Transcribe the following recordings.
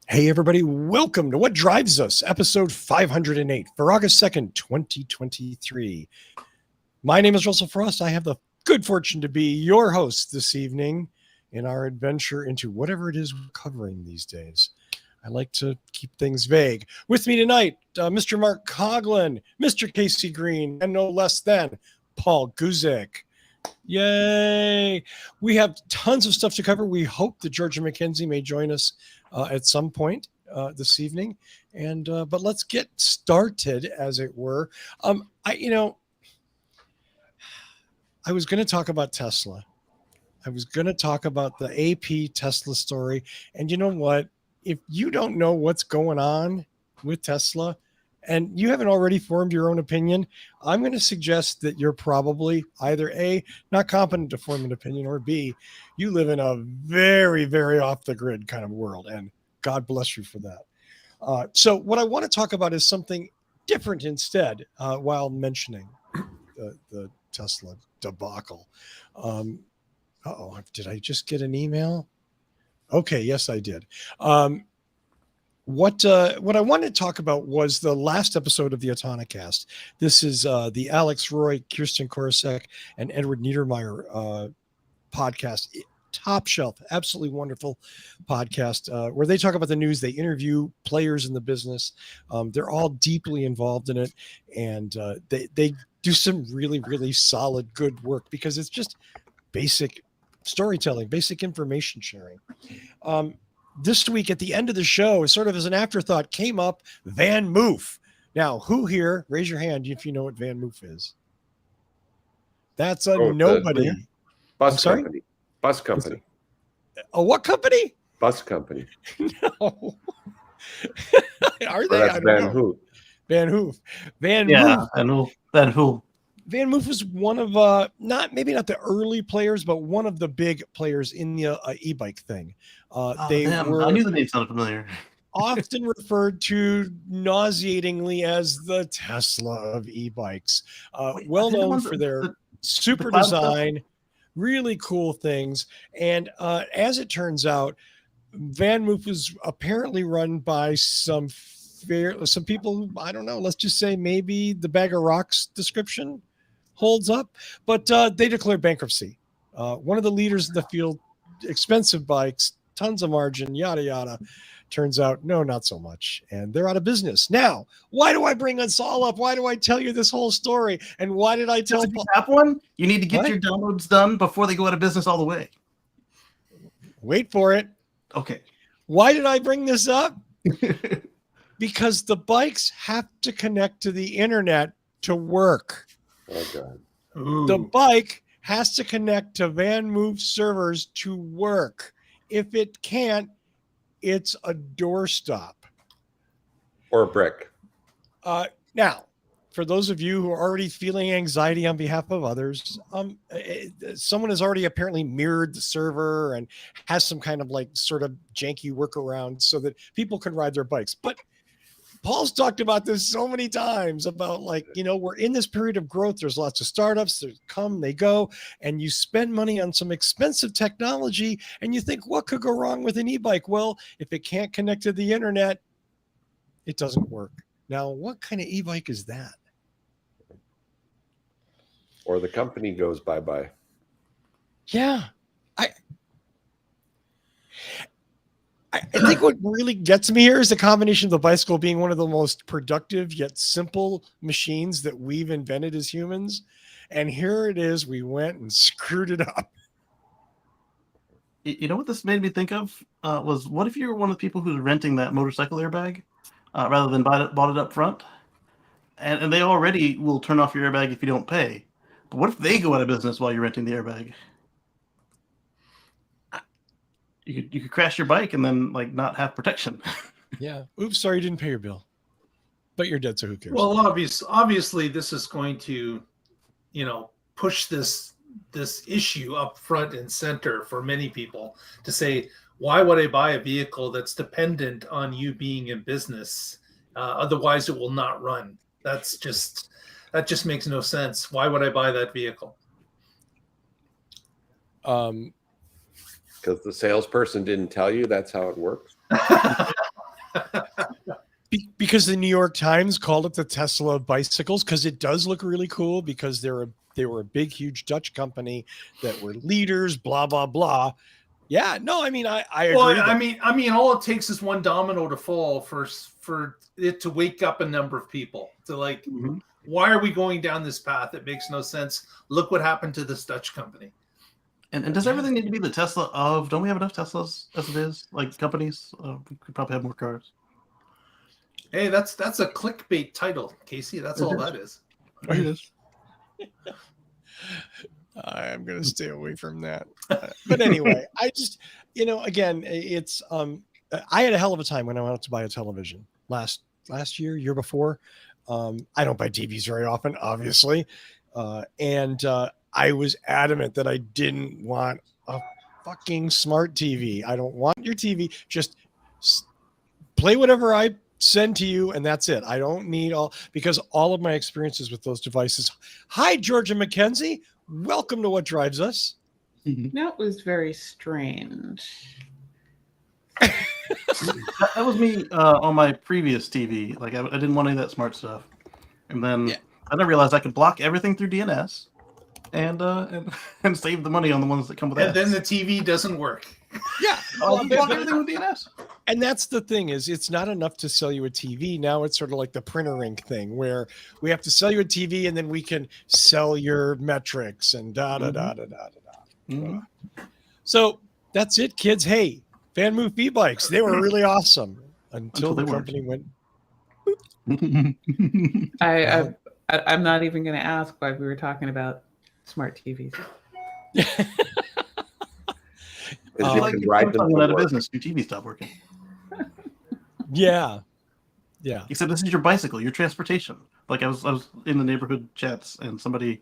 Hey, everybody, welcome to What Drives Us, episode 508 for August 2nd, 2023. My name is Russell Frost. I have the good fortune to be your host this evening in our adventure into whatever it is we're covering these days. I like to keep things vague. With me tonight, Mr. Mark Coughlin, Mr. Kacey Green, and no less than Paul Guzik. Yay! We have tons of stuff to cover. We hope that Georgia McKenzie may join us at some point this evening. But let's get started, as it were. I was going to talk about Tesla. I was going to talk about the AP Tesla story. And you know what? If you don't know what's going on with Tesla, and you haven't already formed your own opinion, I'm going to suggest that you're probably either A, not competent to form an opinion, or B, you live in a very, very off the grid kind of world. And God bless you for that. So what I want to talk about is something different instead, while mentioning the Tesla debacle. Did I just get an email? Okay, yes, I did. What I wanted to talk about was the last episode of the Automakers. This is the Alex Roy, Kirsten Korosek, and Edward Niedermeyer podcast. Top shelf, absolutely wonderful podcast where they talk about the news. They interview players in the business. They're all deeply involved in it, and they do some really, really solid, good work because it's just basic storytelling, basic information sharing. This week at the end of the show, sort of as an afterthought, came up Van Moof. Now, who here, raise your hand if you know what Van Moof is. That's a nobody. Bus company. Bus company. A what company? Bus company. No. Are they? That's Van Hoof. Van Hoof. I know Van Hoof. Van Moof was one of maybe not the early players, but one of the big players in the e-bike thing. I knew the name sounded familiar. Often referred to nauseatingly as the Tesla of e-bikes. Well known for their super design, really cool things. And as it turns out, Van Moof was apparently run by some people who, I don't know, let's just say maybe the bag of rocks description holds up, but they declared bankruptcy. One of the leaders in the field, expensive bikes, tons of margin, yada, yada. Turns out, no, not so much. And they're out of business. Now, why do I bring us all up? Why do I tell you this whole story? And why did I tell one? You need to get your downloads done before they go out of business all the way. Wait for it. Okay. Why did I bring this up? Because the bikes have to connect to the internet to work. Oh, God. Ooh. The bike has to connect to Van Moof servers to work. If it can't, it's a doorstop. Or a brick. Now, for those of you who are already feeling anxiety on behalf of others, someone has already apparently mirrored the server and has some kind of like sort of janky workaround so that people can ride their bikes. But Paul's talked about this so many times about we're in this period of growth. There's lots of startups that come, they go, and you spend money on some expensive technology and you think, what could go wrong with an e-bike? Well, if it can't connect to the internet, it doesn't work. Now, what kind of e-bike is that? Or the company goes bye-bye. Yeah. I think what really gets me here is the combination of the bicycle being one of the most productive yet simple machines that we've invented as humans. And here it is. We went and screwed it up. You know what this made me think of? Was what if you were one of the people who's renting that motorcycle airbag rather than bought it up front? And they already will turn off your airbag if you don't pay. But what if they go out of business while you're renting the airbag? You could crash your bike and then not have protection. Yeah. Oops, sorry you didn't pay your bill. But you're dead, so who cares? Well, obviously this is going to, push this issue up front and center for many people to say, why would I buy a vehicle that's dependent on you being in business? Otherwise it will not run. That just makes no sense. Why would I buy that vehicle? Because the salesperson didn't tell you that's how it works. Because the New York Times called it the Tesla of bicycles, because it does look really cool, because they were a big, huge Dutch company that were leaders, blah, blah, blah. Yeah, no, I mean, I agree. Well, I mean, all it takes is one domino to fall for it to wake up a number of people to like, Mhm. why are we going down this path? It makes no sense. Look what happened to this Dutch company. And does everything need to be the Tesla of? Don't we have enough Teslas as it is? Like companies, we could probably have more cars. Hey, that's a clickbait title, Casey. That's all that is. It is. I'm going to stay away from that. But anyway, I just, again, it's, I had a hell of a time when I went out to buy a television last year before. I don't buy TVs very often, obviously. And I was adamant that I didn't want a fucking smart TV. I don't want your TV. Just play whatever I send to you, and that's it. I don't need because all of my experiences with those devices. Hi, Georgia McKenzie. Welcome to What Drives Us. That was very strange. That was me on my previous TV. Like I didn't want any of that smart stuff, and then I realized I could block everything through DNS, and save the money on the ones that come with And ads. then the TV doesn't work. Yeah. Block everything with DNS. And that's the thing, is it's not enough to sell you a TV. Now it's sort of like the printer ink thing, where we have to sell you a TV and then we can sell your metrics and da da da da da da. Mhm. So that's it, kids. Hey, Fan Moof e-bikes, they were really awesome until the they weren't. company went. I'm not even going to ask why we were talking about smart TVs. Because Oh, you Like can if ride them Samsung to went out of work. business, your TV stopped working. Yeah. Except this is your bicycle, your transportation. Like I was in the neighborhood chats, and somebody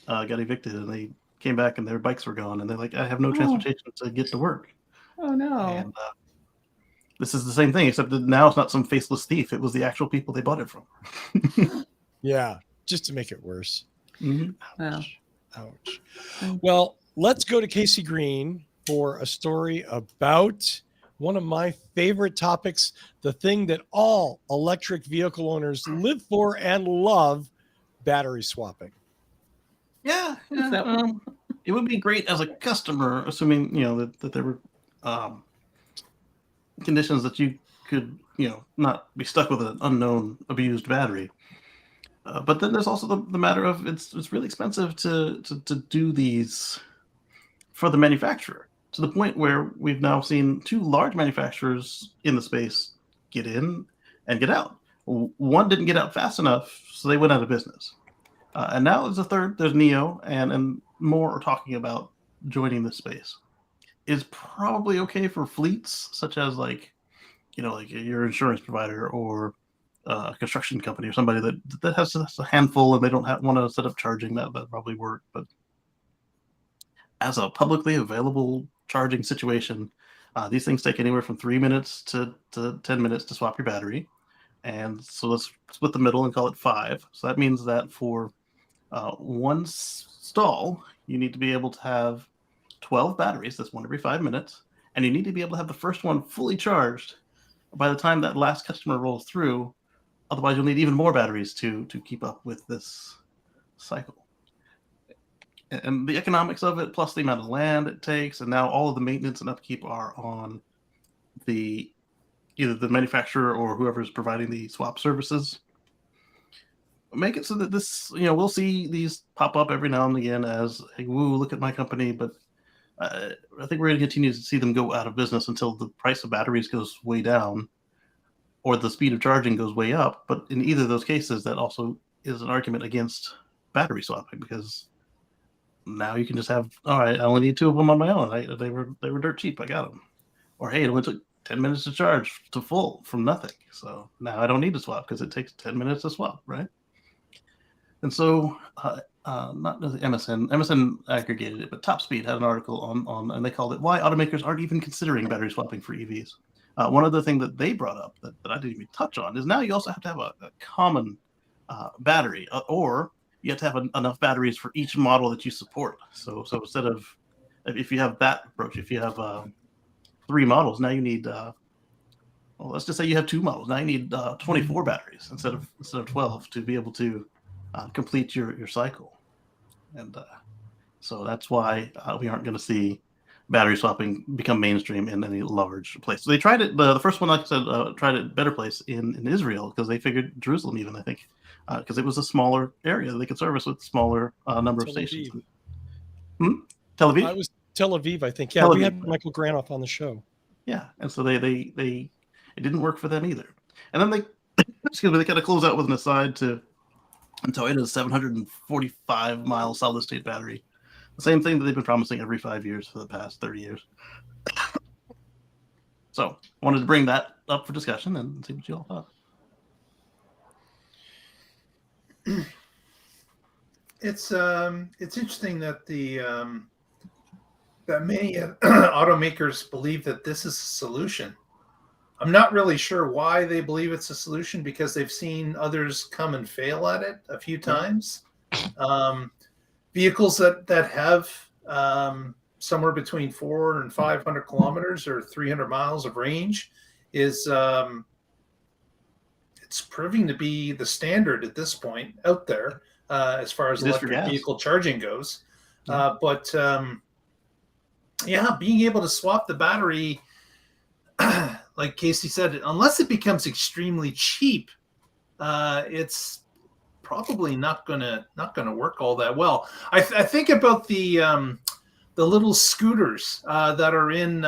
got evicted, and they came back, and their bikes were gone, and they're like, "I have no transportation to get to work." Oh no! And this is the same thing, except that now it's not some faceless thief; it was the actual people they bought it from. Yeah. Just to make it worse. Wow. Ouch. Well, let's go to Kacey Green for a story about one of my favorite topics, the thing that all electric vehicle owners live for and love, battery swapping. Yeah, Is that- it would be great as a customer, assuming that there were conditions that you could not be stuck with an unknown abused battery. But then there's also the matter of it's really expensive to do these for the manufacturer, to the point where we've now seen two large manufacturers in the space get in and get out. One didn't get out fast enough, so they went out of business. And now there's a third, there's Neo, and more are talking about joining this space. Is probably okay for fleets, such as like your insurance provider or a construction company or somebody that has a handful and they don't want to set up charging. That probably work. But as a publicly available charging situation, these things take anywhere from 3 minutes to 10 minutes to swap your battery. And so let's split the middle and call it 5. So that means that for one stall, you need to be able to have 12 batteries. That's one every 5 minutes. And you need to be able to have the first one fully charged by the time that last customer rolls through. Otherwise, you'll need even more batteries to keep up with this cycle. And the economics of it, plus the amount of land it takes, and now all of the maintenance and upkeep are on either the manufacturer or whoever's providing the swap services. Make it so that this, we'll see these pop up every now and again as, hey, woo, look at my company. But I think we're going to continue to see them go out of business until the price of batteries goes way down or the speed of charging goes way up. But in either of those cases, that also is an argument against battery swapping, because now you can just have, all right, I only need 2 of them on my own. They were dirt cheap. I got them. Or, hey, it only took 10 minutes to charge to full from nothing. So now I don't need to swap because it takes 10 minutes to swap, right? And so, not the MSN aggregated it, but Top Speed had an article on, and they called it "Why Automakers Aren't Even Considering Battery Swapping for EVs." One other thing that they brought up that I didn't even touch on is now you also have to have a common battery, or you have to have enough batteries for each model that you support. So instead of, if you have that approach, if you have 3 models, now you need Well, let's just say you have 2 models. Now you need 24 batteries instead of 12 to be able to complete your cycle. And so that's why we aren't going to see battery swapping become mainstream in any large place. So they tried it. The first one, like I said, tried it better place in Israel because they figured Jerusalem even, I think, because it was a smaller area they could service with smaller number of Tel stations. Aviv. Tel Aviv? I was Tel Aviv, I think. Yeah, Tel we Aviv. had Michael Granoff on the show. Yeah, and so they it didn't work for them either. And then they they kind of close out with an aside to Toyota's 745 mile solid state battery. The same thing that they've been promising every 5 years for the past 30 years. So I wanted to bring that up for discussion and see what you all thought. It's interesting that that many automakers believe that this is a solution. I'm not really sure why they believe it's a solution because they've seen others come and fail at it a few times. Vehicles that have somewhere between 400 and 500 kilometers or 300 miles of range is it's proving to be the standard at this point out there as far as electric vehicle charging goes. But being able to swap the battery, like Kacey said, unless it becomes extremely cheap, it's probably not gonna work all that well. I think about the little scooters that are in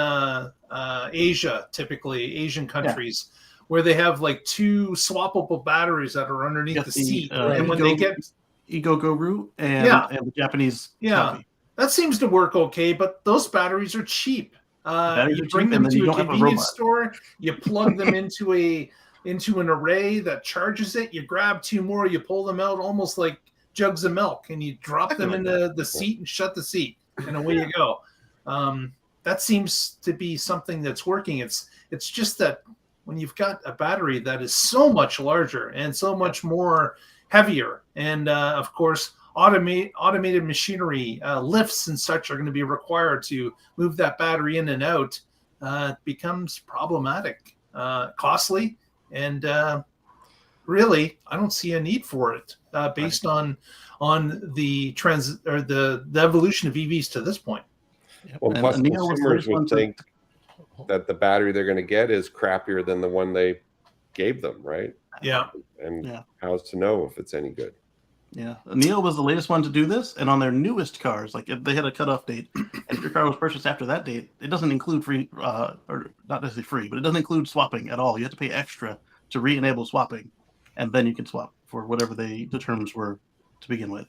Asia, typically Asian countries, where they have like 2 swappable batteries that are underneath the seat, and when they get Igoguru and the Japanese coffee. That seems to work okay, but those batteries are cheap. You bring them to a convenience store, you plug them into an array that charges it, you grab 2 more, you pull them out almost like jugs of milk, and you drop them into the seat and shut the seat, and away you go. That seems to be something that's working. It's just that when you've got a battery that is so much larger and so much more heavier, and of course automated machinery, lifts and such are going to be required to move that battery in and out, it becomes problematic, costly, and really, I don't see a need for it based on the trends or the evolution of EVs to this point. Well, plus consumers would think that the battery they're going to get is crappier than the one they gave them, right? Yeah. And how's to know if it's any good? Yeah, NIO was the latest one to do this, and on their newest cars, like if they had a cutoff date, and if your car was purchased after that date, it doesn't include free, or not necessarily free, but it doesn't include swapping at all. You have to pay extra to re-enable swapping, and then you can swap for whatever the terms were to begin with.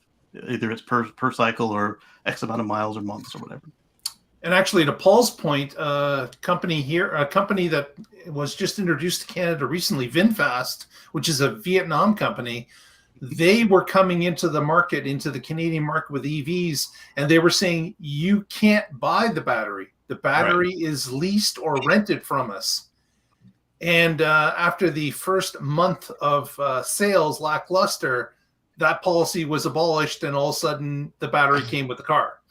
Either it's per cycle or X amount of miles or months or whatever. And actually, to Paul's point, a company that was just introduced to Canada recently, VinFast, which is a Vietnam company, they were coming into the Canadian market with EVs, and they were saying, you can't buy the battery. The battery is leased or rented from us. And after the first month of sales lackluster, that policy was abolished, and all of a sudden the battery came with the car.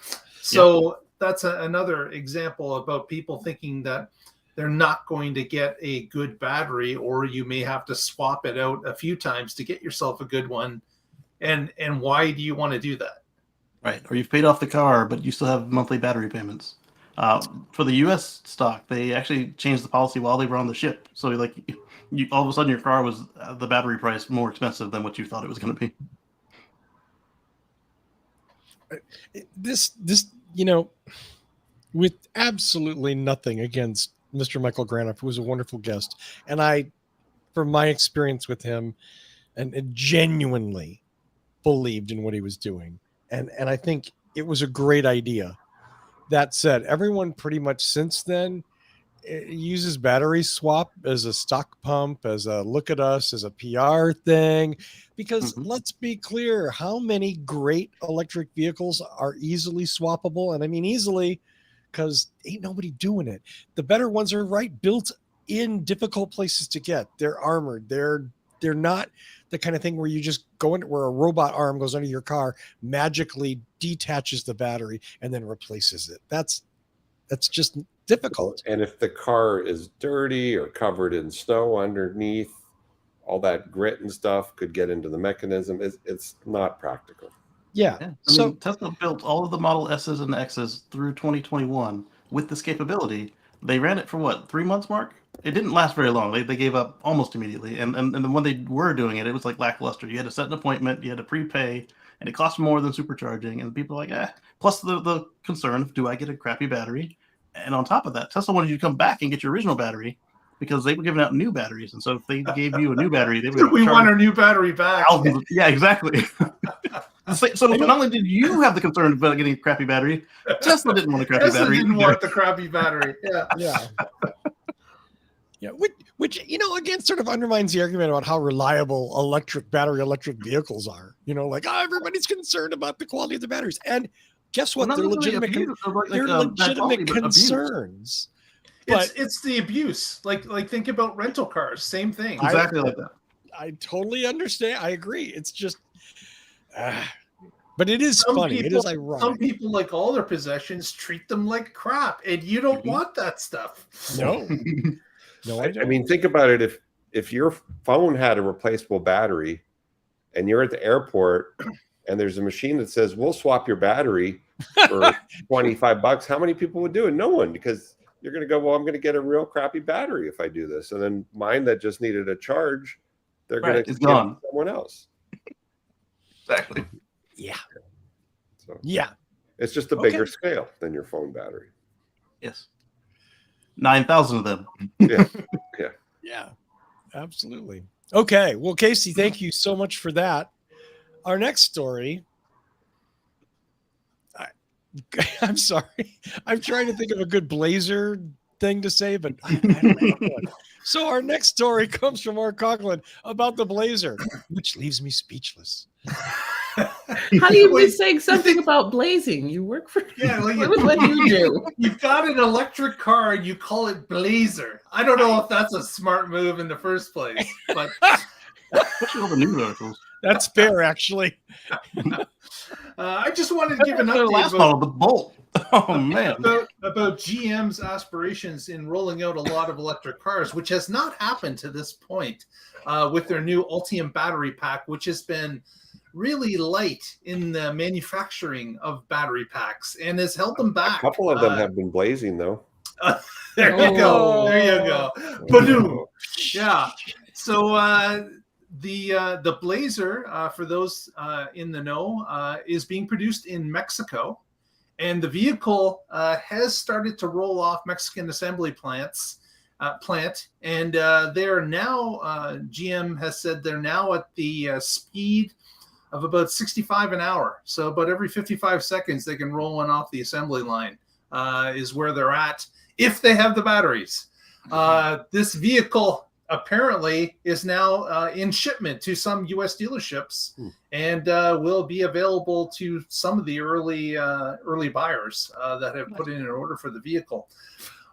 So that's another example about people thinking that they're not going to get a good battery, or you may have to swap it out a few times to get yourself a good one. And why do you want to do that? Right. Or you've paid off the car, but you still have monthly battery payments. For the U.S. stock, they actually changed the policy while they were on the ship. So like you all of a sudden your car was the battery price more expensive than what you thought it was going to be. This, with absolutely nothing against Mr. Michael Granoff, who was a wonderful guest. And I, from my experience with him, and genuinely believed in what he was doing. And I think it was a great idea. That said, everyone pretty much since then uses battery swap as a stock pump, as a look at us, as a PR thing. Because let's be clear, how many great electric vehicles are easily swappable? And I mean easily, because ain't nobody doing it. The better ones are built in difficult places to get. They're armored. They're not the kind of thing where you just go in where a robot arm goes under your car, magically detaches the battery and then replaces it. That's just difficult. And if the car is dirty or covered in snow underneath, all that grit and stuff could get into the mechanism. It's not practical. Yeah. Yeah. So Tesla built all of the Model S's and X's through 2021 with this capability. They ran it for what, 3 months, Mark? It didn't last very long. They gave up almost immediately. And then when they were doing it, it was like lackluster. You had to set an appointment, you had to prepay, and it cost more than supercharging. And people are like, Plus the concern of, do I get a crappy battery? And on top of that, Tesla wanted you to come back and get your original battery because they were giving out new batteries. And so if they gave you a new battery, they would we want our new battery back. Yeah, exactly. So not only did you have the concern about getting a crappy battery, Tesla didn't want a crappy Tesla battery. didn't want the crappy battery. Yeah. yeah. Yeah, which again sort of undermines the argument about how reliable battery electric vehicles are. Like, everybody's concerned about the quality of the batteries, and guess what? They're legitimate. They're legitimate concerns. It's the abuse. Like think about rental cars. Same thing. Exactly like that. I totally understand. I agree. It's just, but it is funny. It is ironic. Some people, like all their possessions, treat them like crap, and you don't want that stuff. No. No, I don't. I mean, think about it. If your phone had a replaceable battery and you're at the airport and there's a machine that says, we'll swap your battery for $25, how many people would do it? No one, because you're going to go, well, I'm going to get a real crappy battery if I do this. And then mine that just needed a charge, they're going to give it to someone else. Exactly. Yeah. So yeah. It's just a bigger scale than your phone battery. Yes. 9,000 of them. Yeah. Yeah, absolutely. Okay. Well, Kacey, thank you so much for that. Our next story. I'm sorry. I'm trying to think of a good Blazer thing to say, but I don't have one. So our next story comes from Mark Coughlin about the Blazer, which leaves me speechless. How do you be saying something about blazing? You work for what do you do? You've got an electric car and you call it Blazer. I don't know if that's a smart move in the first place, but especially all the new vehicles. That's fair, actually. I just wanted to give an update last model, the Bolt. Oh man, about GM's aspirations in rolling out a lot of electric cars, which has not happened to this point with their new Ultium battery pack, which has been really light in the manufacturing of battery packs and has held them back. A couple of them have been blazing, though. There you go. There you go. Boom. Yeah. So the Blazer, for those in the know, is being produced in Mexico, and the vehicle has started to roll off Mexican assembly plant, and they're now GM has said they're now at the speed of about 65 an hour. So about every 55 seconds, they can roll one off the assembly line is where they're at if they have the batteries. This vehicle apparently is now in shipment to some U.S. dealerships and will be available to some of the early buyers that have put in an order for the vehicle.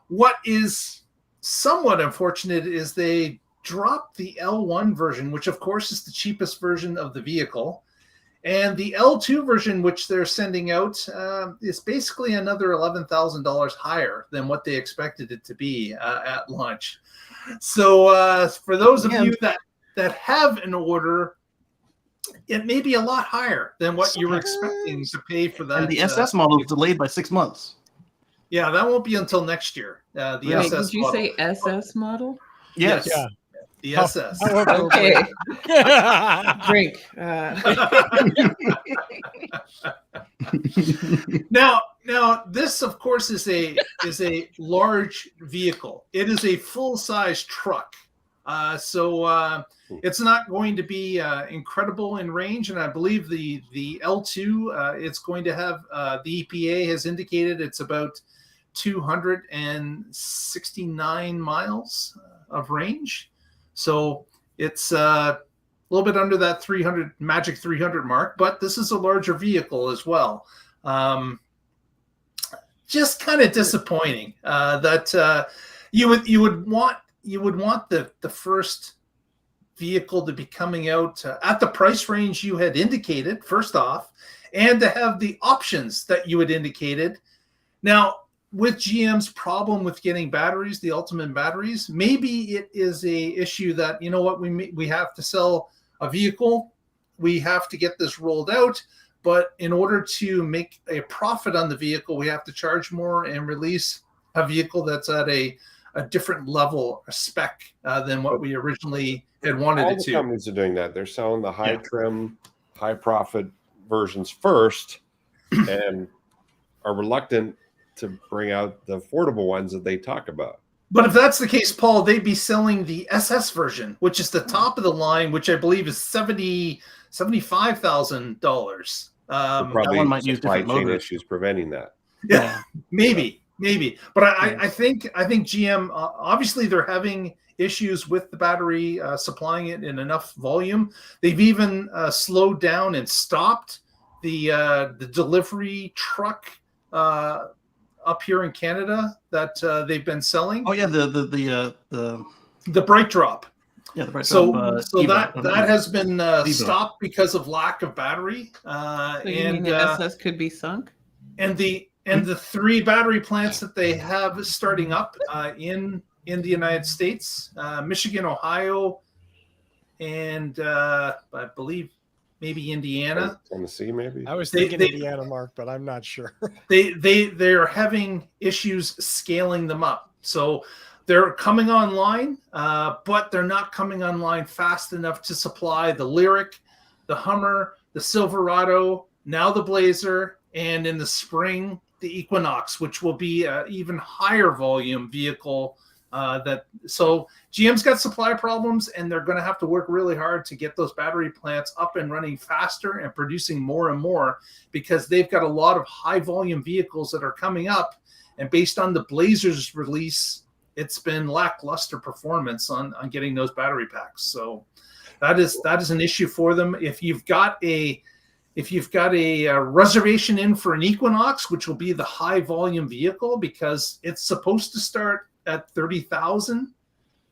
What is somewhat unfortunate is they dropped the L1 version, which of course is the cheapest version of the vehicle. And the L2 version, which they're sending out, is basically another $11,000 higher than what they expected it to be at launch. So for those of you that have an order, it may be a lot higher than what you were expecting to pay for that. And the SS model is delayed by 6 months. Yeah, that won't be until next year. The Wait, SS did you model. say SS model? Yes. Yeah. The SS. Okay. Drink. Now, this of course is a large vehicle. It is a full-size truck. So it's not going to be incredible in range, and I believe the L2 it's going to have the EPA has indicated it's about 269 miles of range. So it's a little bit under that 300 magic 300 mark, but this is a larger vehicle as well. Just kind of disappointing that you would want the first vehicle to be coming out at the price range you had indicated, first off, and to have the options that you had indicated. Now, with GM's problem with getting batteries, the Ultimate batteries, maybe it is a issue that, you know what, we have to sell a vehicle, we have to get this rolled out, but in order to make a profit on the vehicle, we have to charge more and release a vehicle that's at a different level, a spec than what we originally had wanted All it the to. companies are doing that. They're selling the high trim, high profit versions first, and are reluctant to bring out the affordable ones that they talk about. But if that's the case, Paul, they'd be selling the SS version, which is the top of the line, which I believe is $75,000. Probably that one might use supply different chain motors. issues preventing that. Yeah, maybe. But I think GM, obviously they're having issues with the battery, supplying it in enough volume. They've even slowed down and stopped the delivery truck up here in Canada that they've been selling. Oh yeah, the brake drop. Yeah, the brake So drop. that has been stopped because of lack of battery. So you mean the SS could be sunk? And the 3 battery plants that they have starting up in the United States, Michigan, Ohio, and I believe maybe Indiana. Tennessee, maybe. I was thinking Indiana, Mark, but I'm not sure. They're having issues scaling them up. So they're coming online, but they're not coming online fast enough to supply the Lyric, the Hummer, the Silverado, now the Blazer, and in the spring, the Equinox, which will be an even higher volume vehicle. So GM's got supply problems, and they're going to have to work really hard to get those battery plants up and running faster and producing more and more, because they've got a lot of high volume vehicles that are coming up. And based on the Blazers release, it's been lackluster performance on getting those battery packs. So that is an issue for them. If you've got a reservation in for an Equinox, which will be the high volume vehicle, because it's supposed to start at 30,000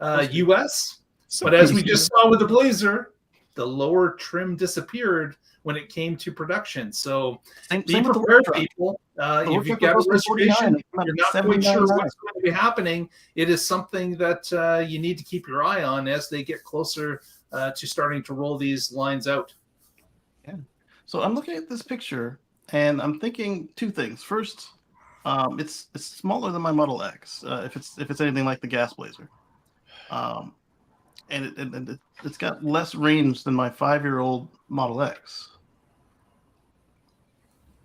US. But as we just saw with the Blazer, the lower trim disappeared when it came to production. So be prepared, people. If you've got a reservation, you're not quite sure what's going to be happening, it is something that you need to keep your eye on as they get closer to starting to roll these lines out. Yeah. So I'm looking at this picture and I'm thinking 2 things. First, it's smaller than my Model X, if it's anything like the gas Blazer, and it's got less range than my 5-year-old Model X.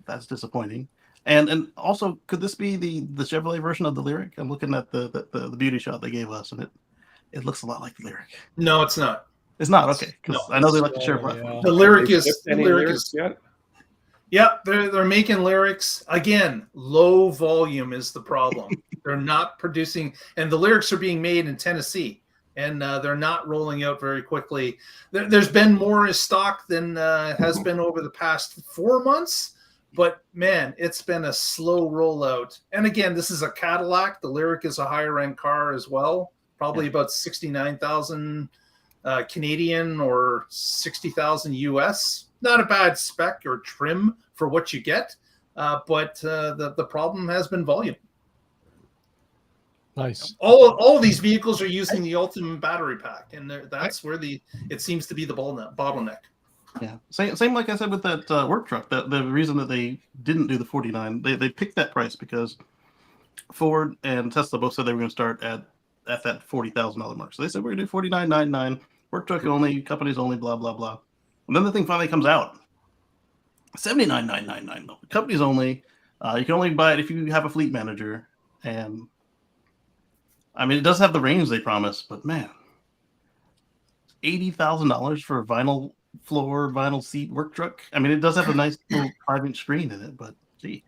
That's disappointing. And also, could this be the Chevrolet version of the Lyric? I'm looking at the beauty shot they gave us, and it looks a lot like the Lyric. No, it's not. It's not, okay, because No, I know they like to share platforms. The Lyric is yet? Yeah, they're making Lyrics. Again, low volume is the problem. They're not producing, and the Lyrics are being made in Tennessee, and they're not rolling out very quickly. There's been more in stock than has been over the past 4 months, but man, it's been a slow rollout. And again, this is a Cadillac. The Lyric is a higher end car as well, probably about 69,000 Canadian or 60,000 US. Not a bad spec or trim for what you get, but the problem has been volume. Nice. All of these vehicles are using the Ultimate battery pack, and that's where it seems to be the bottleneck. Yeah, same like I said with that work truck. The reason that they didn't do the 49, they picked that price because Ford and Tesla both said they were going to start at that $40,000 mark. So they said we're going to do $49,999, work truck only, companies only, blah blah blah. And then the thing finally comes out, $79,999, companies only. You can only buy it if you have a fleet manager, and I mean it does have the range they promise, but man, $80,000 for a vinyl floor, vinyl seat work truck. I mean, it does have a nice little 5-inch screen in it, but geez.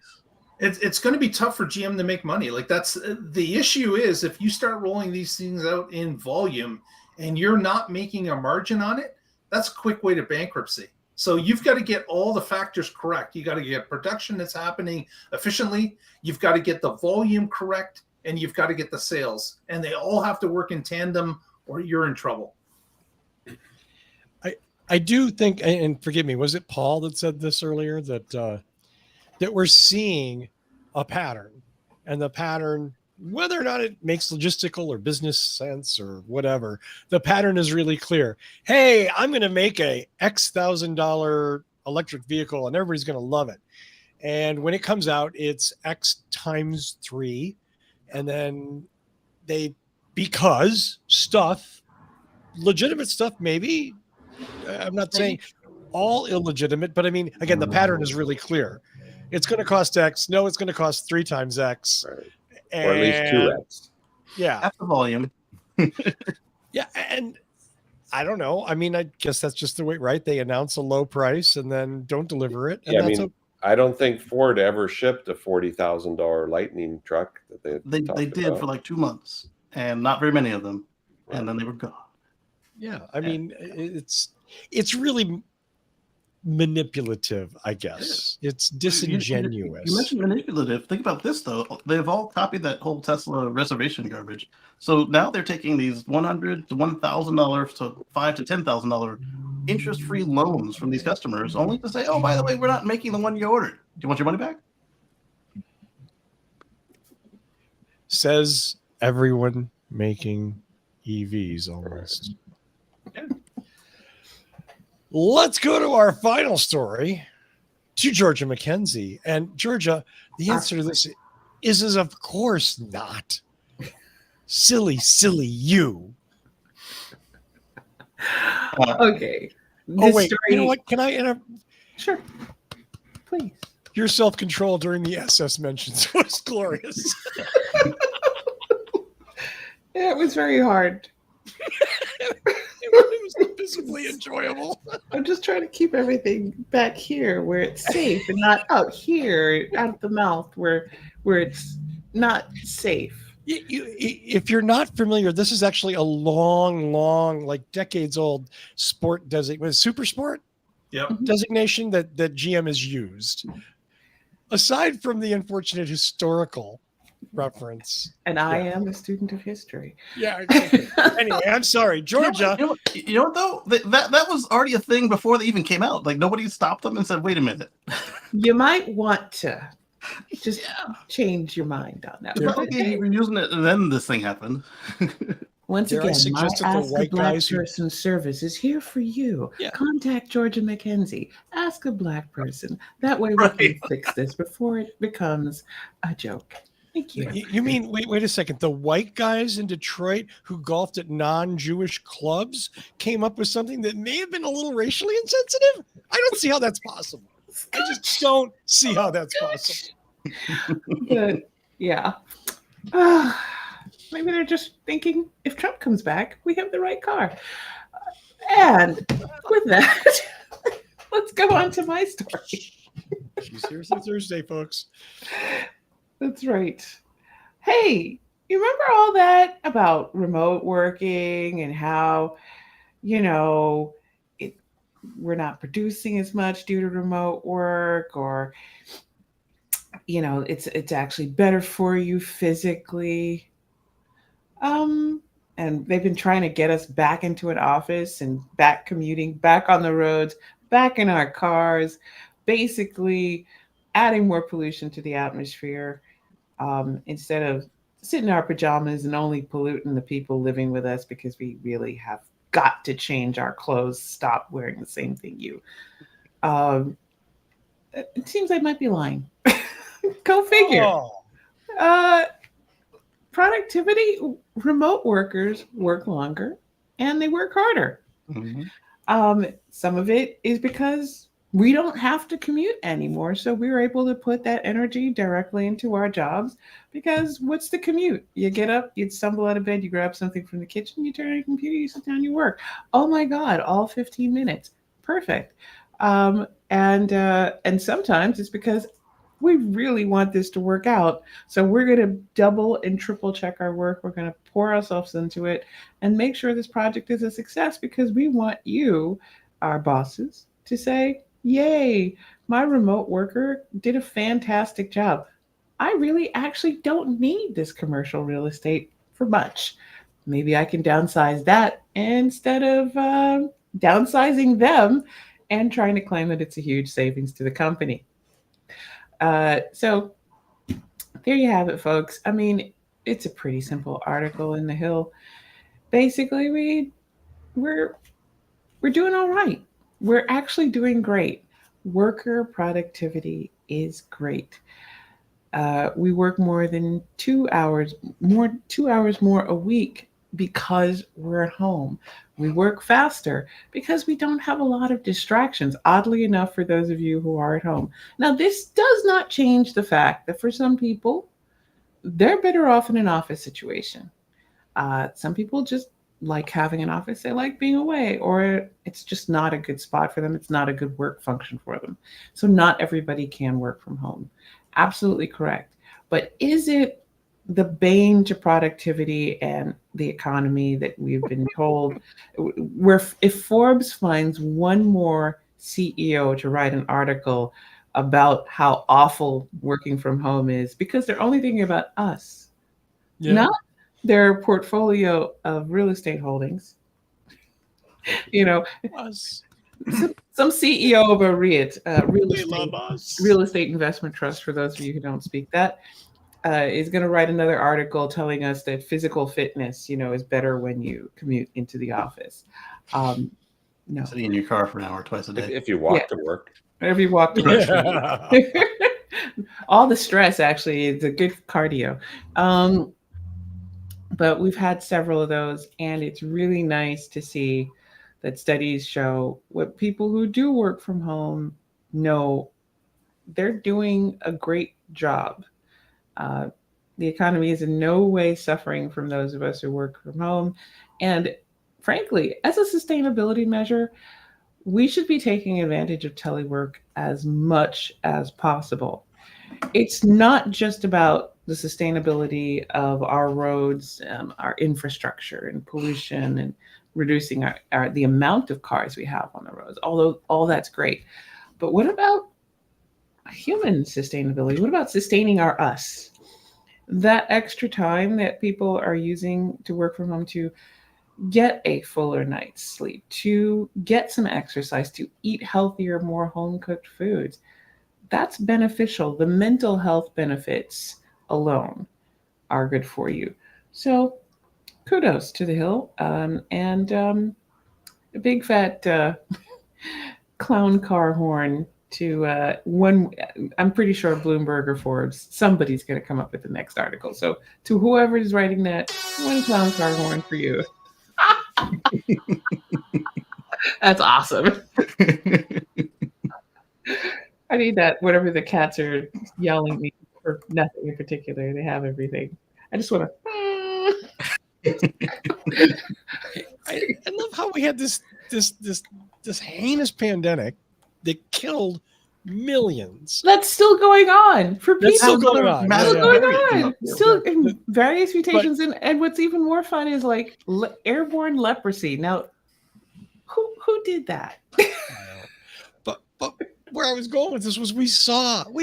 It's going to be tough for GM to make money. Like, that's the issue, is if you start rolling these things out in volume and you're not making a margin on it, that's a quick way to bankruptcy. So you've got to get all the factors correct. You got to get production that's happening efficiently. You've got to get the volume correct, and you've got to get the sales, and they all have to work in tandem, or you're in trouble. I do think, and forgive me, was it Paul that said this earlier, that we're seeing a pattern, and the pattern, whether or not it makes logistical or business sense or whatever, the pattern is really clear. Hey, I'm going to make a X $1,000 electric vehicle and everybody's going to love it. And when it comes out, it's X times 3. And then because stuff, legitimate stuff, maybe, I'm not saying all illegitimate, but I mean, again, the pattern is really clear. It's going to cost X. No, it's going to cost 3 times X. Right. Or at least 2X. Yeah. Half the volume. Yeah. And I don't know. I mean, I guess that's just the way, right? They announce a low price and then don't deliver it. And Yeah, I mean, I don't think Ford ever shipped a $40,000 Lightning truck that They did about. for like 2 months, and not very many of them, and then they were gone. Yeah. I mean, it's really manipulative, I guess. It's disingenuous. You mentioned manipulative. Think about this, though. They've all copied that whole Tesla reservation garbage. So now they're taking these $100 to $1,000 to $5,000 to $10,000 interest-free loans from these customers, only to say, "Oh, by the way, we're not making the one you ordered. Do you want your money back?" Says everyone making EVs almost. Yeah. Let's go to our final story, to Georgia McKenzie. And Georgia, the answer to this is of course not. Silly you. Okay. Oh, wait. You know what? Can I interrupt? Sure. Please. Your self-control during the SS mentions was glorious. It was very hard. It was visibly enjoyable. I'm just trying to keep everything back here where it's safe and not out here, out of the mouth where it's not safe. If you're not familiar, this is actually a long, like decades old sport super sport designation that GM has used. Aside from the unfortunate historical reference. And I am a student of history. Yeah. Anyway, I'm sorry, Georgia. You know what though? That was already a thing before they even came out. Like nobody stopped them and said, "Wait a minute." You might want to just change your mind on that. You were using it, and then this thing happened. Once Dare I again, my suggest that Ask the a white Black guys who- Person service is here for you. Yeah. Contact Georgia McKenzie. Ask a Black person. That way we can fix this before it becomes a joke. Thank you. You mean, wait a second, the white guys in Detroit who golfed at non-Jewish clubs came up with something that may have been a little racially insensitive? I don't see how that's possible. I just don't see how that's possible. But yeah. Maybe they're just thinking if Trump comes back, we have the right car. And with that, let's go on to my story. Seriously Thursday, folks. That's right. Hey, you remember all that about remote working and how, we're not producing as much due to remote work, or, it's actually better for you physically. And they've been trying to get us back into an office and back commuting, back on the roads, back in our cars, basically adding more pollution to the atmosphere, instead of sitting in our pajamas and only polluting the people living with us, because we really have got to change our clothes, stop wearing the same thing it seems I might be lying. Go figure. Productivity, remote workers work longer and they work harder. Mm-hmm. Some of it is because we don't have to commute anymore. So we were able to put that energy directly into our jobs, because what's the commute? You get up, you stumble out of bed, you grab something from the kitchen, you turn on your computer, you sit down, you work. Oh my God, all 15 minutes. Perfect. And sometimes it's because we really want this to work out. So we're going to double and triple check our work. We're going to pour ourselves into it and make sure this project is a success, because we want you, our bosses, to say, yay, my remote worker did a fantastic job. I really actually don't need this commercial real estate for much. Maybe I can downsize that instead of downsizing them and trying to claim that it's a huge savings to the company. So there you have it, folks. I mean, it's a pretty simple article in the Hill. Basically, we're we're doing all right. We're actually doing great. Worker productivity is great. We work more than 2 hours more a week because we're at home. We work faster because we don't have a lot of distractions, oddly enough, for those of you who are at home. Now, this does not change the fact that for some people, they're better off in an office situation. Some people just like having an office, they like being away, or it's just not a good spot for them. It's not a good work function for them. So, not everybody can work from home. Absolutely correct. But is it the bane to productivity and the economy that we've been told? Where if Forbes finds one more CEO to write an article about how awful working from home is, because they're only thinking about us, not their portfolio of real estate holdings. You know, Us. some CEO of a REIT, They love us. real estate investment trust, for those of you who don't speak that, is going to write another article telling us that physical fitness, is better when you commute into the office. No, Sitting in your car for an hour twice a day. If you walk to work. whenever you walk to work. All the stress actually is a good cardio. But we've had several of those, and it's really nice to see that studies show what people who do work from home know they're doing a great job. The economy is in no way suffering from those of us who work from home. And frankly, as a sustainability measure, we should be taking advantage of telework as much as possible. It's not just about the sustainability of our roads, our infrastructure, and pollution, and reducing the amount of cars we have on the roads. Although all that's great, but what about human sustainability? What about sustaining our us? That extra time that people are using to work from home to get a fuller night's sleep, to get some exercise, to eat healthier, more home cooked foods. That's beneficial. The mental health benefits alone are good for you. So kudos to the Hill, and a big fat clown car horn to one. I'm pretty sure Bloomberg or Forbes, somebody's going to come up with the next article. So to whoever is writing that, one clown car horn for you. That's awesome. I need that. Whatever the cats are yelling at me for nothing in particular. They have everything. I just want to. I love how we had this heinous pandemic that killed millions. That's still going on for people. That's still going on. Massive Still going variant on. up there. Still in various mutations, and what's even more fun is like airborne leprosy. Now, who did that? But where I was going with this was we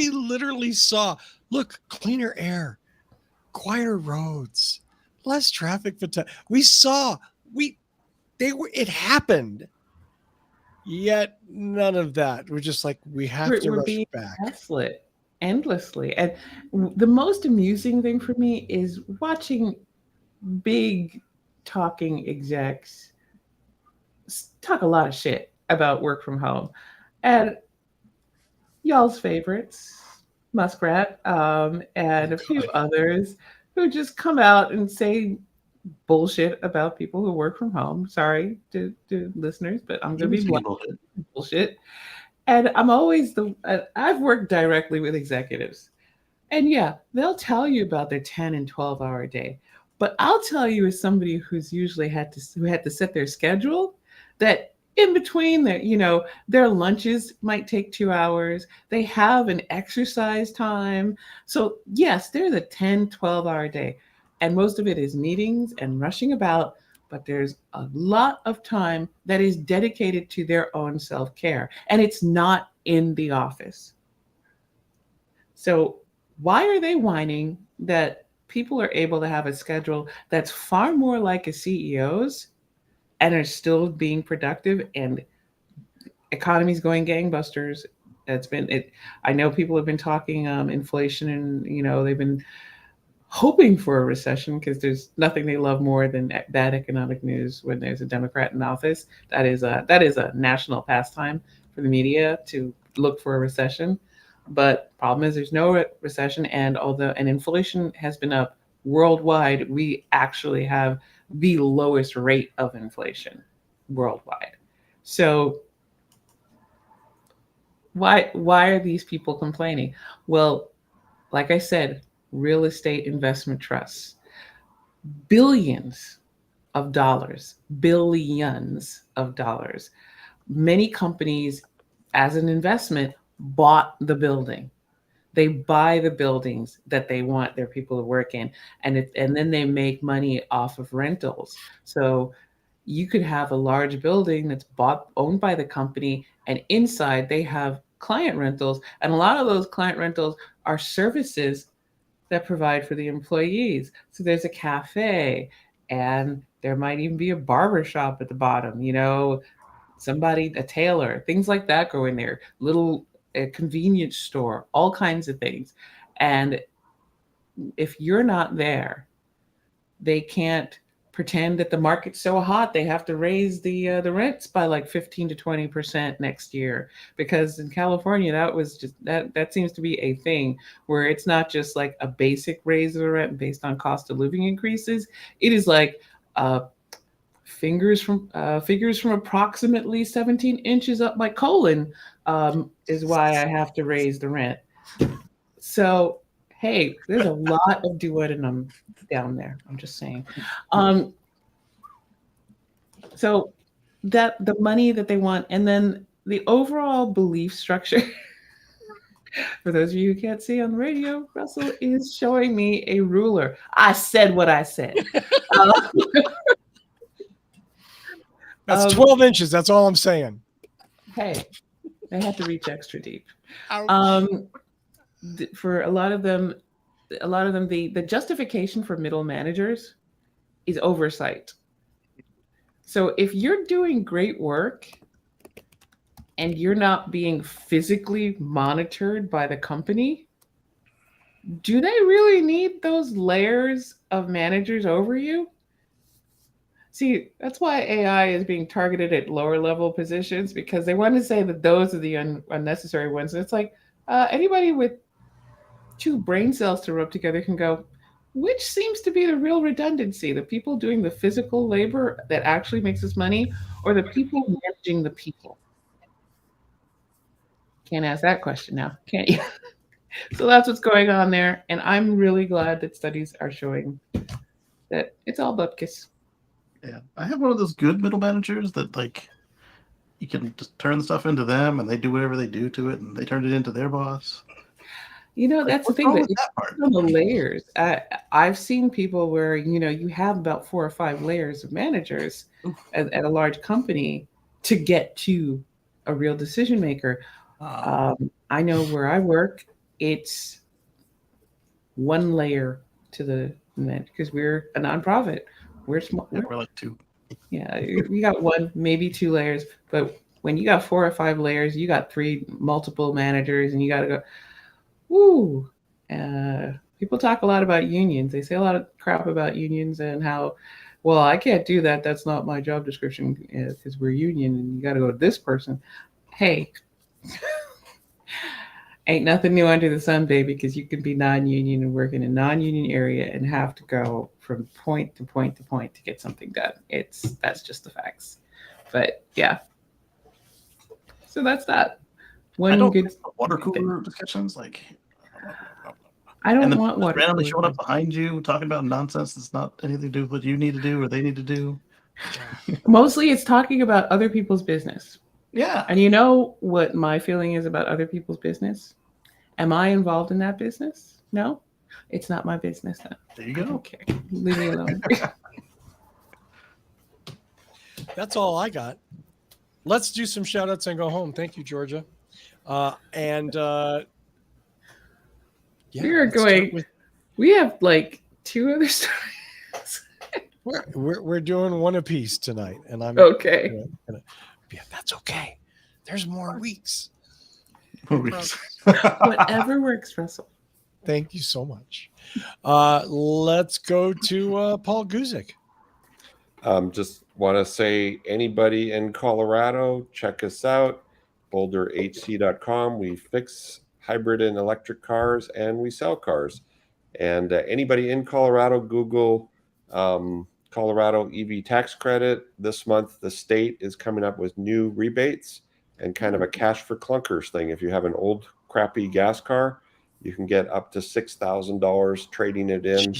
literally saw, look, cleaner air, quieter roads, less traffic. It happened. Yet none of that. We're just like, we have to We're rush being back. gaslit endlessly. And the most amusing thing for me is watching big talking execs talk a lot of shit about work from home. And y'all's favorites, Muskrat, and a few others who just come out and say bullshit about people who work from home. Sorry to listeners, but I'm going to be bullshit. And I'm always I've worked directly with executives. And yeah, they'll tell you about their 10 and 12-hour day. But I'll tell you, as somebody who's usually had to set their schedule, that in between their lunches might take 2 hours. They have an exercise time. So yes, there's a 10, 12-hour day. And most of it is meetings and rushing about, but there's a lot of time that is dedicated to their own self-care. And it's not in the office. So why are they whining that people are able to have a schedule that's far more like a CEO's and are still being productive, and economy's going gangbusters, That's been it. I know people have been talking inflation, and they've been hoping for a recession because there's nothing they love more than bad economic news when there's a Democrat in office. That is a national pastime for the media to look for a recession. But problem is there's no recession, and inflation has been up worldwide, we actually have the lowest rate of inflation worldwide. So why are these people complaining? Well, like I said, real estate investment trusts, billions of dollars, billions of dollars. Many companies, as an investment, bought the building. They buy the buildings that they want their people to work in, and then they make money off of rentals. So you could have a large building that's owned by the company, and inside they have client rentals, and a lot of those client rentals are services that provide for the employees. So there's a cafe, and there might even be a barber shop at the bottom, somebody, a tailor, things like that go in there, a convenience store, all kinds of things. And if you're not there, they can't pretend that the market's so hot they have to raise the rents by like 15 to 20% next year, because in California that seems to be a thing where it's not just like a basic raise of the rent based on cost of living increases. It is like figures from approximately 17 inches up my colon is why I have to raise the rent. So hey, there's a lot of duodenum down there. I'm just saying. So that the money that they want, and then the overall belief structure. For those of you who can't see on the radio, Russell is showing me a ruler. I said what I said. That's 12 inches. That's all I'm saying. Hey, they have to reach extra deep. Ouch. For a lot of them, the justification for middle managers is oversight. So if you're doing great work and you're not being physically monitored by the company, do they really need those layers of managers over you? See, that's why AI is being targeted at lower level positions, because they want to say that those are the unnecessary ones. And it's like anybody with 2 brain cells to rub together can go, which seems to be the real redundancy? The people doing the physical labor that actually makes us money, or the people managing the people? Can't ask that question now, can't you? So that's what's going on there. And I'm really glad that studies are showing that it's all bupkis. Yeah, I have one of those good middle managers that like you can just turn the stuff into them, and they do whatever they do to it, and they turn it into their boss. That's the thing, that it's on the layers. I've seen people where you have about 4 or 5 layers of managers at a large company to get to a real decision maker. I know where I work, it's 1 layer to the because we're a nonprofit. We're small. Yeah, we're like 2. Yeah, we got 1, maybe 2 layers. But when you got 4 or 5 layers, you got 3 multiple managers, and you got to go. Woo! People talk a lot about unions. They say a lot of crap about unions and how, well, I can't do that. That's not my job description because we're union, and you got to go to this person. Hey, ain't nothing new under the sun, baby, because you can be non-union and work in a non-union area and have to go from point to point to point to get something done. That's just the facts. But yeah. So that's that. I don't good water cooler discussions like. I don't want water randomly showing up behind you talking about nonsense that's not anything to do with what you need to do or they need to do. Mostly it's talking about other people's business. Yeah. And you know what my feeling is about other people's business? Am I involved in that business? No, it's not my business then. There you go. I don't care. Leave me alone. That's all I got. Let's do some shout outs and go home. Thank you, Georgia. We are going. We have like 2 other stories. We're doing 1 apiece tonight, and I'm okay. Yeah, that's okay. There's more weeks. Movies. Whatever works, Russell. Thank you so much. Let's go to Paul Guzik. Just want to say, anybody in Colorado, check us out, boulderhc.com. We fix hybrid and electric cars, and we sell cars. And anybody in Colorado, Google Colorado EV tax credit. This month, the state is coming up with new rebates and kind of a cash for clunkers thing. If you have an old crappy gas car, you can get up to $6,000 trading it in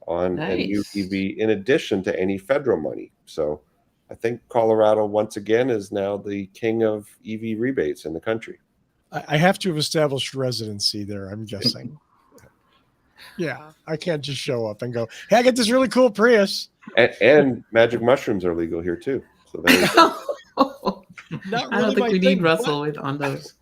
on a new Nice. EV, in addition to any federal money. So I think Colorado, once again, is now the king of EV rebates in the country. I have to have established residency there, I'm guessing. Yeah, I can't just show up and go, hey, I got this really cool Prius. And magic mushrooms are legal here too. So there you go. Not I really don't think my we thing, need Russell with on those.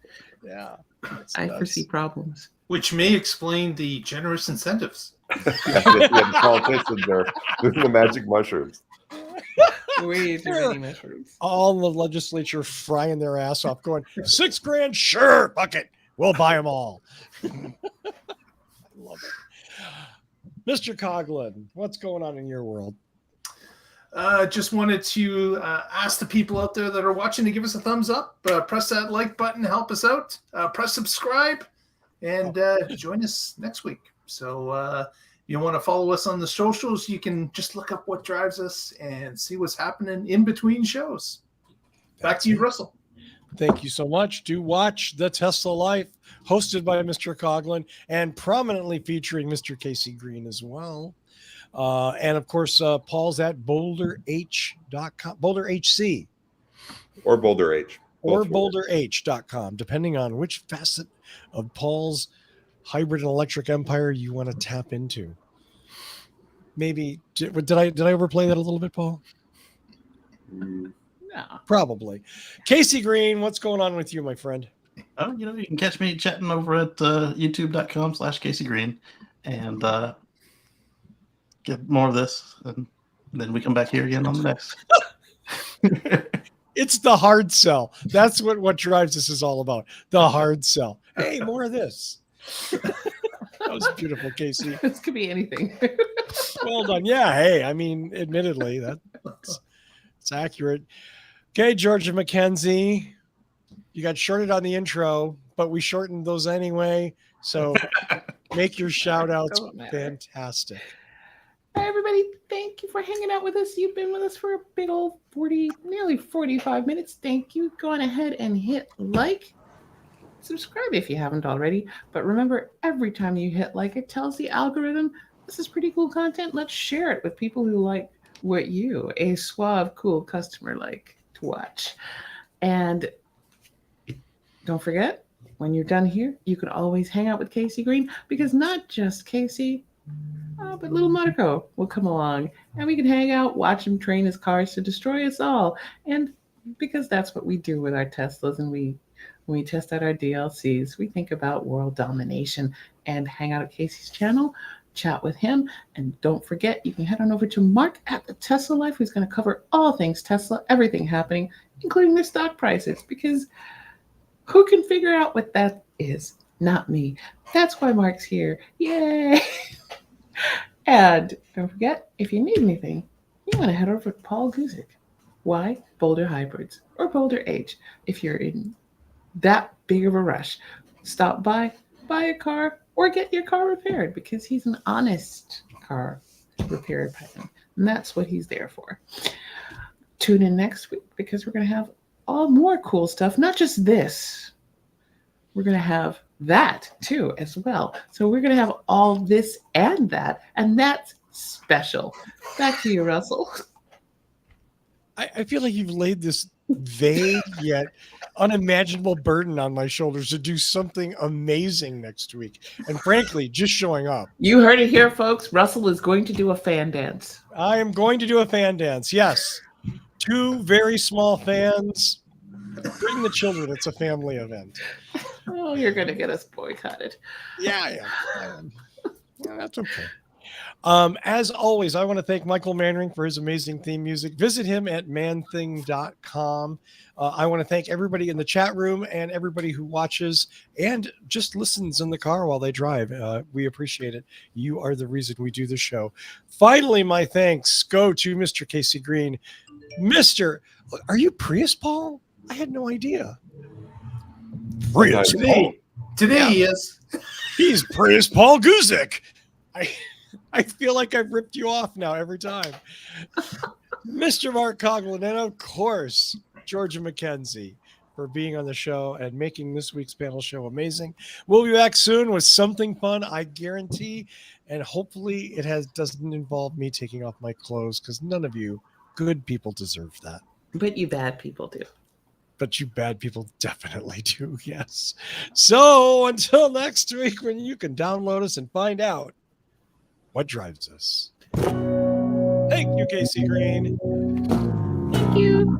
but- Yeah. that's I nuts. foresee problems. Which may explain the generous incentives. Yeah, the politicians are doing the magic mushrooms. Way too many mushrooms. All in the legislature frying their ass off, going, $6,000, sure, fuck it. We'll buy them all. I love it. Mr. Coughlin, what's going on in your world? Just wanted to ask the people out there that are watching to give us a thumbs up. Press that like button, help us out. Press subscribe, and join us next week. So you want to follow us on the socials, you can just look up what drives us and see what's happening in between shows. Back to you, Russell. Thank you so much. Do watch The Tesla Life, hosted by Mr. Coughlin and prominently featuring Mr. Kacey Green as well. And of course, Paul's at boulderh.com, Boulder HC, Or Boulder H. or Both work. boulderh.com, depending on which facet of Paul's hybrid and electric empire you want to tap into. Maybe did I overplay that a little bit, Paul? No. Probably. Kacey Green, what's going on with you, my friend? Oh, you can catch me chatting over at youtube.com/Kacey Green and get more of this. And then we come back here again on the next. It's the hard sell. That's what drives this is all about. The hard sell. Hey, more of this. That was beautiful, Kacey. This could be anything. Well done. Yeah. Hey, I mean, admittedly, it's accurate. Okay, Georgia McKenzie, you got shorted on the intro, but we shortened those anyway. So make your shout outs Doesn't matter. fantastic. Hi, everybody. Thank you for hanging out with us. You've been with us for a big old nearly 45 minutes. Thank you. Go on ahead and hit like. Subscribe if you haven't already. But remember, every time you hit like, it tells the algorithm, this is pretty cool content. Let's share it with people who like what you, a suave, cool customer, like to watch. And don't forget, when you're done here, you can always hang out with Kacey Green, because not just Kacey, but little Monaco will come along and we can hang out, watch him train his cars to destroy us all. And because that's what we do with our Teslas, and when we test out our DLCs, we think about world domination and hang out at Kacey's channel, chat with him. And don't forget, you can head on over to Mark at the Tesla Life, who's going to cover all things Tesla, everything happening, including their stock prices, because who can figure out what that is? Not me. That's why Mark's here. Yay! And don't forget, if you need anything, you want to head over to Paul Guzik. Why? Boulder Hybrids or Boulder H. If you're in that big of a rush, stop by, buy a car, or get your car repaired, because he's an honest car repair person. And that's what he's there for. Tune in next week, because we're going to have all more cool stuff. Not just this. We're going to have that too as well. So we're going to have all this and that's special. Back to you, Russell. I feel like you've laid this vague yet unimaginable burden on my shoulders to do something amazing next week. And frankly, just showing up. You heard it here, folks. Russell is going to do a fan dance. I am going to do a fan dance. Yes. 2 very small fans. Bring the children. It's a family event. Oh, you're going to get us boycotted. Yeah, I am. Yeah, that's okay. As always, I want to thank Michael Mannering for his amazing theme music. Visit him at manthing.com. I want to thank everybody in the chat room and everybody who watches and just listens in the car while they drive. We appreciate it. You are the reason we do the show. Finally, my thanks go to Mr. Kacey Green. Are you Prius Paul? I had no idea. Prius Paul. Today he is. He's Prius Paul Guzik. I feel like I've ripped you off now every time. Mr. Mark Coughlin, and of course, Georgia McKenzie for being on the show and making this week's panel show amazing. We'll be back soon with something fun, I guarantee. And hopefully it doesn't involve me taking off my clothes because none of you good people deserve that. But you bad people do. But you bad people definitely do, yes. So until next week when you can download us and find out what drives us. Thank you, Kacey Green. Thank you.